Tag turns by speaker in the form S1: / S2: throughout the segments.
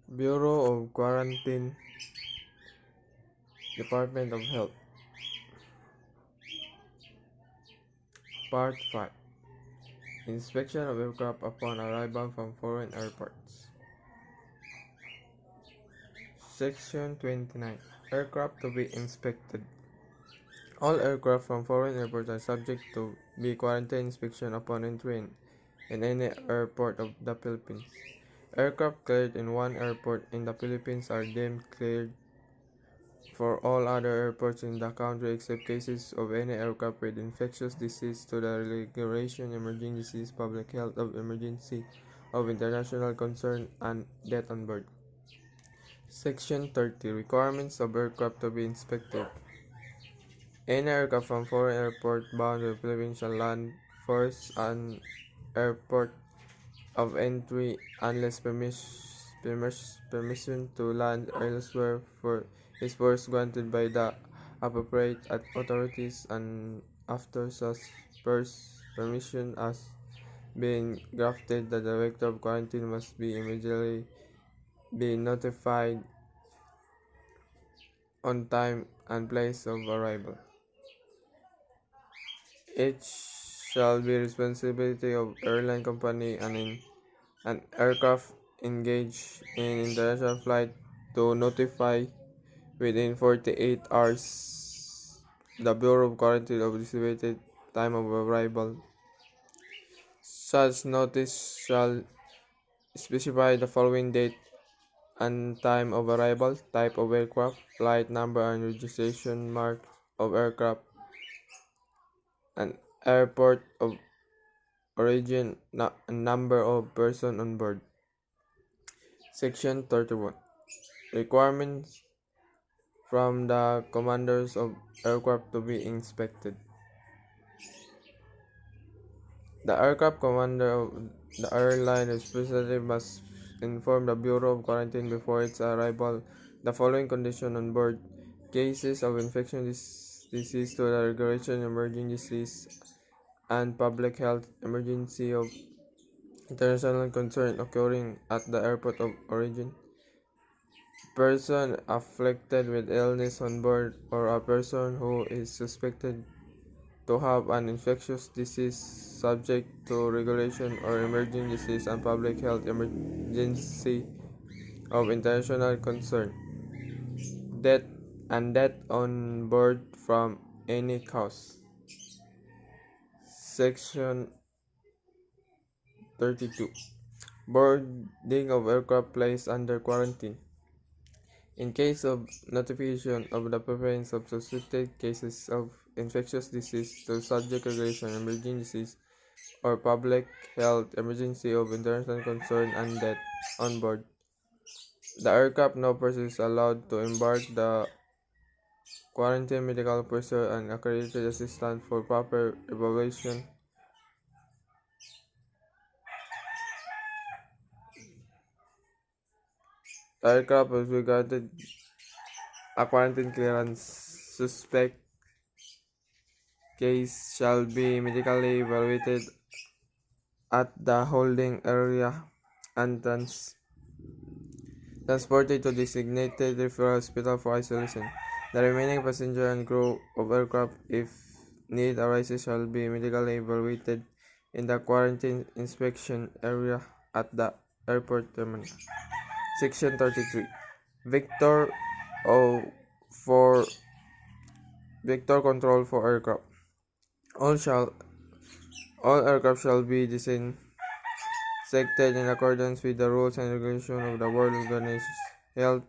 S1: Bureau of Quarantine, Department of Health. Part 5. Inspection of aircraft upon arrival from foreign airports. Section 29. Aircraft to be inspected. All aircraft from foreign airports are subject to be quarantine inspection upon entry in any airport of the Philippines. Aircraft cleared in one airport in the Philippines are deemed cleared for all other airports in the country except cases of any aircraft with infectious disease to the regulation, emerging disease, public health of emergency of international concern, and death on board. Section 30. Requirements of aircraft to be inspected. Any aircraft from foreign airport bound to the Philippines shall land first an airport of entry unless permission to land elsewhere is first granted by the appropriate authorities, and after such first permission has been granted, the director of quarantine must be immediately be notified on time and place of arrival. It shall be responsibility of airline company and in an aircraft engaged in international flight to notify within 48 hours the Bureau of Quarantine of the estimated time of arrival. Such notice shall specify the following date and time of arrival, type of aircraft, flight number and registration mark of aircraft, and airport of origin and number of person on board. Section 31. Requirements from the commanders of aircraft to be inspected. The aircraft commander of the airline representative must inform the Bureau of Quarantine before its arrival the following condition on board: cases of infectious disease to the regulation, emerging disease, and public health emergency of international concern occurring at the airport of origin, person afflicted with illness on board, or a person who is suspected to have an infectious disease subject to regulation or emerging disease and public health emergency of international concern, death death on board from any cause. Section 32. Boarding of aircraft placed under quarantine. In case of notification of the prevalence of suspected cases of infectious disease to subject regulation, emerging disease, or public health emergency of international concern and death on board, the aircraft no person is allowed to embark. The quarantine medical officer and accredited assistant for proper evaluation the aircraft was regarded a quarantine clearance. Suspect case shall be medically evaluated at the holding area and transported to designated referral hospital for isolation. The remaining passenger and crew of aircraft, if need arises, shall be medically evaluated in the quarantine inspection area at the airport terminal. Section 33. Vector O for vector control for aircraft. All aircraft shall be disinfected in accordance with the rules and regulations of the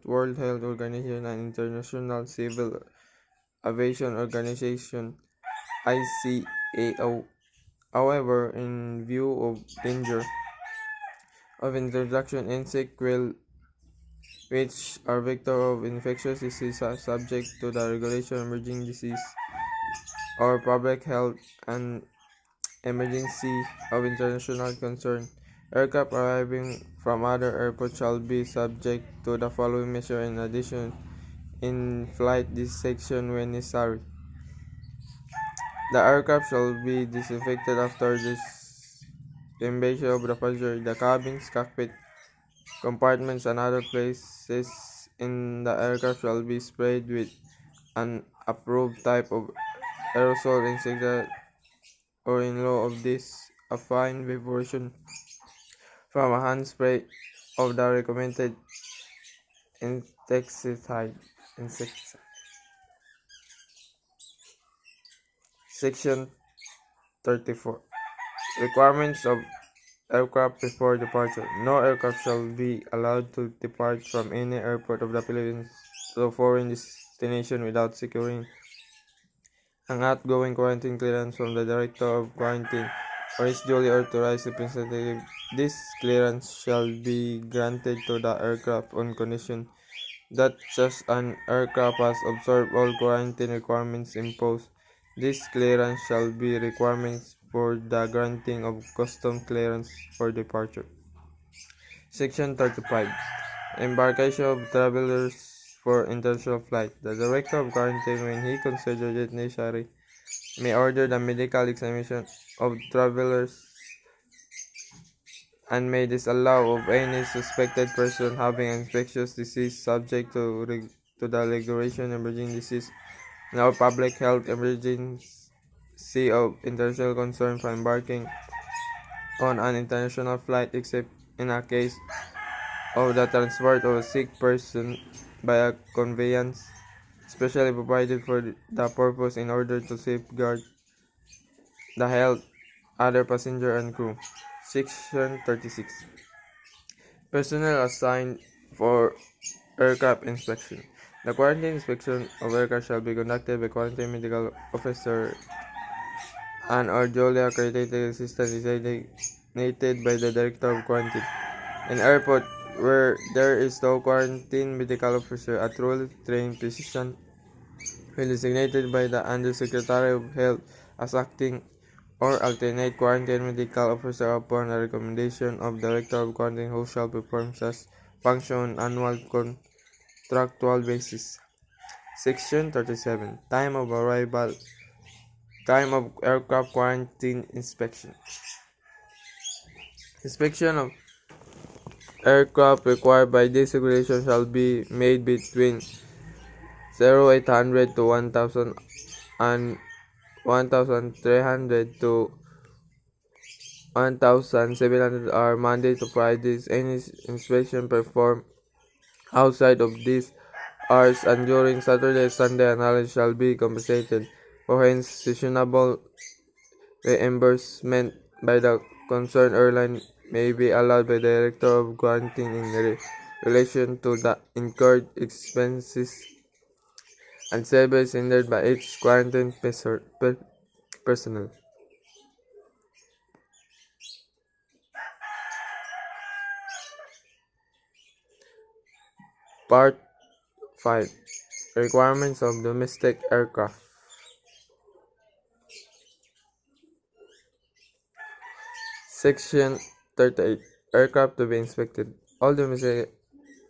S1: World Health Organization and International Civil Aviation Organization (ICAO). However, in view of danger of introduction, insect which are vector of infectious disease are subject to the regulation emerging disease or public health and emergency of international concern. Aircraft arriving from other airports shall be subject to the following measure in addition in flight dissection when necessary. The aircraft shall be disinfected after this invasion of the passenger, the cabins, cockpit, Compartments and other places in the aircraft shall be sprayed with an approved type of aerosol insecticide, or in lieu of this, a fine vibration from a hand spray of the recommended insecticide. insecticide. Section 34. Requirements of aircraft before departure. No aircraft shall be allowed to depart from any airport of the Philippines to a foreign destination without securing an outgoing quarantine clearance from the Director of Quarantine or his duly authorized representative. This clearance shall be granted to the aircraft on condition that such an aircraft has observed all quarantine requirements imposed. This clearance shall be requirements for the granting of custom clearance for departure. Section 35. Embarkation of travelers for international flight. The Director of Quarantine, when he considers it necessary, may order the medical examination of travelers and may disallow of any suspected person having infectious disease subject to the regulation emerging disease and or public health emergency of international concern for embarking on an international flight except in a case of the transport of a sick person by a conveyance specially provided for the purpose in order to safeguard the health other passenger and crew. Section 36. Personnel assigned for aircraft inspection. The quarantine inspection of aircraft shall be conducted by quarantine medical officer and or duly accredited assistant designated by the Director of Quarantine. In airport where there is no quarantine medical officer, a truly trained physician will designated by the Undersecretary of Health as acting or alternate quarantine medical officer upon a recommendation of Director of Quarantine who shall perform such function on annual contractual basis. Section 37. Time of arrival. Time of aircraft quarantine inspection. Inspection of aircraft required by this regulation shall be made between 0800 to 1000 and 1300 to 1700 are Monday to Fridays. Any inspection performed outside of these hours and during Saturday, Sunday, and holidays shall be compensated for, hence reasonable reimbursement by the concerned airline may be allowed by the Director of Quarantine in relation to the incurred expenses and service rendered by each quarantine personnel. Part 5. Requirements of domestic aircraft. Section 38. Aircraft to be inspected. All domestic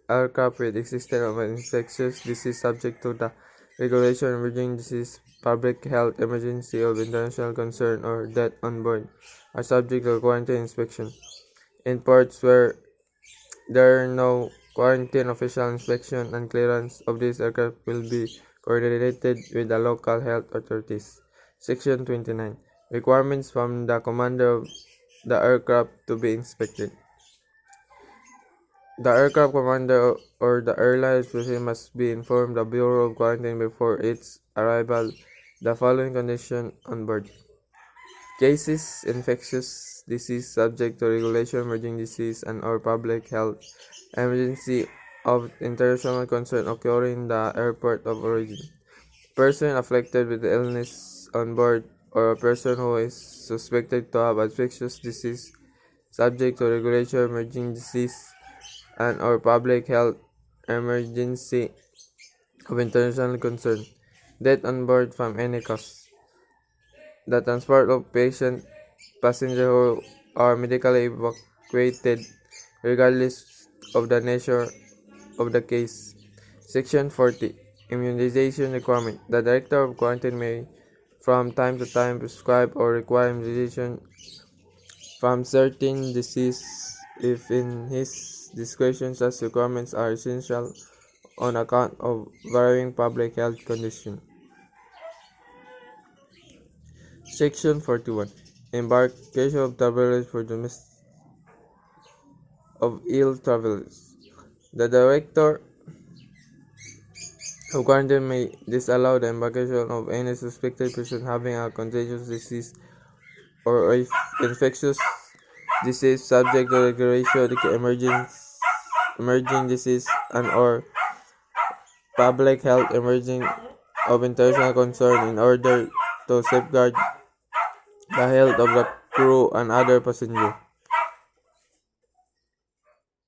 S1: aircraft with existence of an infectious disease subject to the regulation emerging disease, public health emergency of international concern, or death on board are subject to quarantine inspection. In ports where there are no quarantine, official inspection and clearance of these aircraft will be coordinated with the local health authorities. Section 29. Requirements from the commander of the aircraft to be inspected. The aircraft commander or the airline representative must be informed the Bureau of Quarantine before its arrival the following condition on board. Cases, infectious disease subject to regulation, emerging disease, and or public health emergency of international concern occurring in the airport of origin. Person afflicted with illness on board or a person who is suspected to have infectious disease subject to regulation, emerging disease, and or public health emergency of international concern. Death on board from any cause. The transport of passengers who are medically evacuated regardless of the nature of the case. Section 40. Immunization requirement. The Director of Quarantine may from time to time prescribe or require immunization from certain disease if in his discretion as requirements are essential on account of varying public health conditions. Section 41. Embarkation of travelers for domestic of ill travelers. The director of quarantine may disallow the embarkation of any suspected person having a contagious disease or infectious disease subject to declaration of emerging disease and or public health emerging of international concern in order to safeguard the health of the crew and other passengers.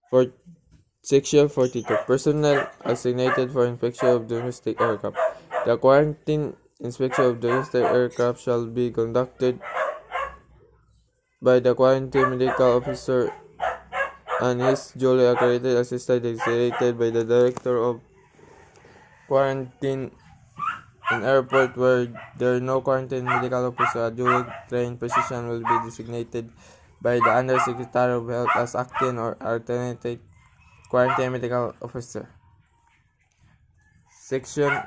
S1: For Section 42. Personnel assigned for inspection of domestic aircraft. The quarantine inspection of domestic aircraft shall be conducted by the quarantine medical officer and his duly accredited assistant designated by the director of quarantine. In airport where there are no quarantine medical officer, a duly trained physician will be designated by the Undersecretary of Health as acting or alternate quarantine medical officer. Section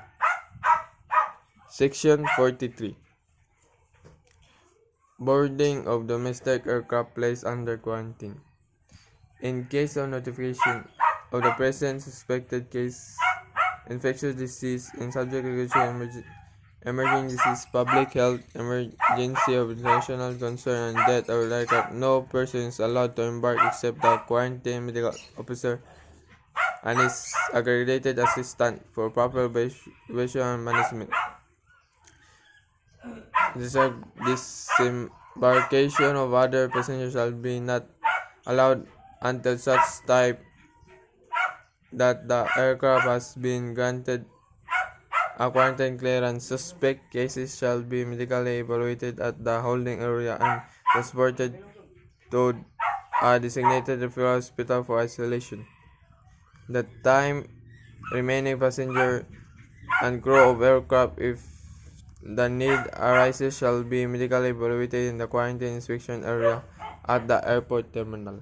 S1: 43. Boarding of domestic aircraft placed under quarantine. In case of notification of the present suspected case, infectious disease, in subject regulation, emerging disease, public health emergency of national concern, and death of the aircraft, no person is allowed to embark except the quarantine medical officer and his accredited assistant for proper evaluation and management. Disembarkation of other passengers shall be not allowed until such time that the aircraft has been granted a quarantine clearance. Suspect cases shall be medically evaluated at the holding area and transported to a designated referral hospital for isolation. The time remaining passenger and crew of aircraft, if the need arises, shall be medically evaluated in the quarantine inspection area at the airport terminal.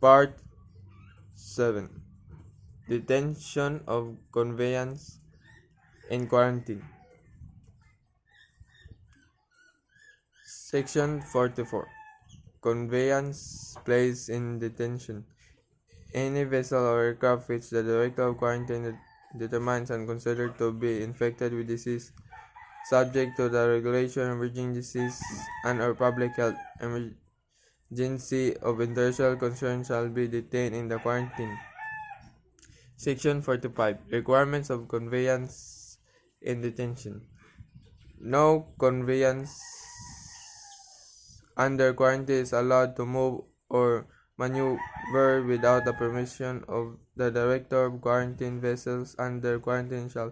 S1: Part 7. Detention of conveyance in quarantine. Section 44. Conveyance placed in detention. Any vessel or aircraft which the director of quarantine determines and considered to be infected with disease, subject to the regulation of emerging disease and or public health emergency of international concern, shall be detained in the quarantine. Section 45. Requirements of conveyance in detention. No conveyance under quarantine is allowed to move or maneuver without the permission of the director of quarantine. Vessels under quarantine shall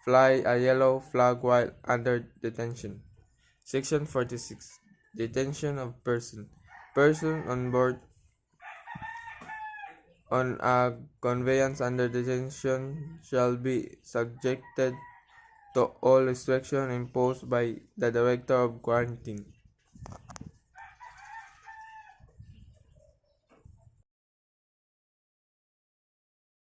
S1: fly a yellow flag while under detention. Section 46. Detention of person. Person on board on a conveyance under detention shall be subjected to all restrictions imposed by the director of quarantine.